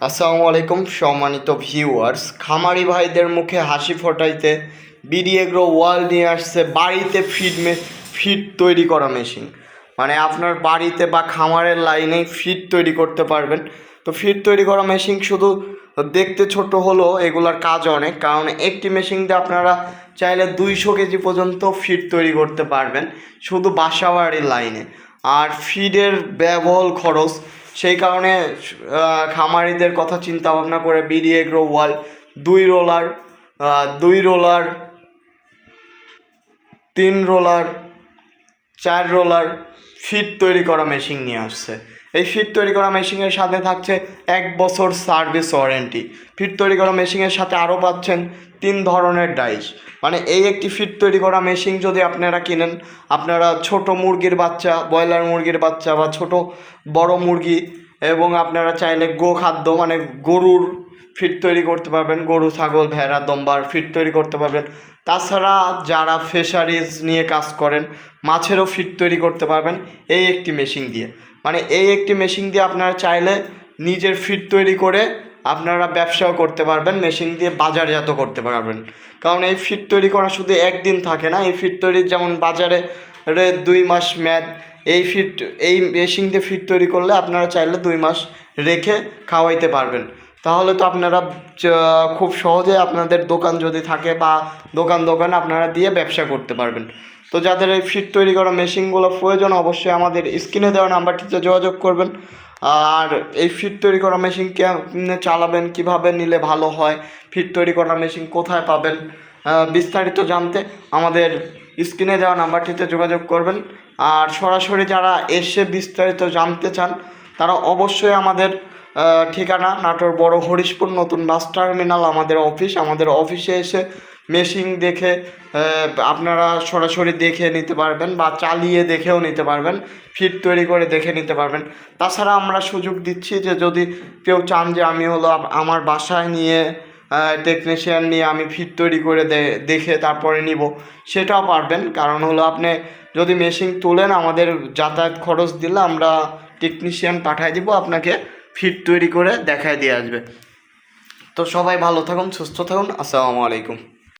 আসসালামু আলাইকুম সম্মানিত ভিউয়ার্স। খামারি ভাইদের মুখে হাসি ফোটাইতে বিডি এগ্রো ওয়ার্ল্ড নিয়ে আসছে বাড়িতে ফিড তৈরি করা মেশিন। মানে আপনার বাড়িতে বা খামারের লাইনে ফিড তৈরি করতে পারবেন। তো ফিড তৈরি করা মেশিন শুধু দেখতে ছোট হলো, এগুলার কাজ অনেক। কারণ একটি মেশিন দিয়ে আপনারা চাইলে 200 কেজি পর্যন্ত ফিড তৈরি করতে পারবেন শুধু বাসাবাড়ির লাইনে। আর ফিডের ব্যয়বহুল খরচ, সেই কারণে খামারিদের কথা চিন্তা ভাবনা করে BD agro world 2 roller 3 roller 4 roller feed তৈরি করা মেশিন নিয়ে আসছে। এই ফিড তৈরি করা মেশিনের সাথে থাকছে 1 বছর সার্ভিস ওয়ারেন্টি। ফিড তৈরি করা মেশিনের সাথে আরও পাচ্ছেন 3 ধরনের ডাইস। মানে এই একটি ফিড তৈরি করা মেশিন যদি আপনারা কিনেন, আপনারা ছোট মুরগির বাচ্চা, ব্রয়লার মুরগির বাচ্চা বা ছোট বড় মুরগি, এবং আপনারা চাইলে খাদ্য মানে গরুর ফিড তৈরি করতে পারবেন, গরু, ছাগল, ভেড়া, দম্বার ফিড তৈরি করতে পারবেন। তাছাড়া যারা ফিশারিজ নিয়ে কাজ করেন, মাছেরও ফিড তৈরি করতে পারবেন এই একটি মেশিন দিয়ে। মানে এই একটি মেশিন দিয়ে আপনারা চাইলে নিজের ফিড তৈরি করে আপনারা ব্যবসাও করতে পারবেন, মেশিন দিয়ে বাজারজাত করতে পারবেন। কারণ এই ফিড তৈরি করা শুধু একদিন থাকে না। এই ফিড তৈরির যেমন বাজারে 2 মাস মেয়াদ, এই মেশিন দিয়ে ফিড তৈরি করলে আপনারা চাইলে 2 মাস রেখে খাওয়াইতে পারবেন। তাহলে তো আপনারা খুব সহজে আপনাদের দোকান যদি থাকে বা দোকানে আপনারা দিয়ে ব্যবসা করতে পারবেন। তো যাদের এই ফিড তৈরি করা মেশিনগুলো প্রয়োজন, অবশ্যই আমাদের স্ক্রিনে দেওয়া নাম্বারটিতে যোগাযোগ করবেন। আর এই ফিড তৈরি করা মেশিন কেমনে চালাবেন, কিভাবে নিলে ভালো হয়, ফিড তৈরি করা মেশিন কোথায় পাবেন, বিস্তারিত জানতে আমাদের স্ক্রিনে দেওয়া নাম্বারটিতে যোগাযোগ করবেন। আর সরাসরি যারা এসে বিস্তারিত জানতে চান, তারা অবশ্যই আমাদের ঠিকানা নাটোর বড় হরিশপুর নতুন বাস টার্মিনাল, আমাদের অফিসে এসে মেশিন দেখে আপনারা সরাসরি দেখে নিতে পারবেন বা চালিয়ে দেখেও নিতে পারবেন, ফিড তৈরি করে দেখে নিতে পারবেন। তাছাড়া আমরা সুযোগ দিচ্ছি যে যদি কেউ চান যে আমি আমার বাসায় নিয়ে টেকনিশিয়ান নিয়ে আমি ফিড তৈরি করে দেখে তারপরে নিব, সেটাও পারবেন। কারণ আপনি যদি মেশিন তুলেন, আমাদের যাতায়াত খরচ দিলে আমরা টেকনিশিয়ান পাঠিয়ে দিব, আপনাকে ফিড তৈরি করে দেখায় দিয়ে আসবে। তো সবাই ভালো থাকুন, সুস্থ থাকুন। আসসালামু আলাইকুম।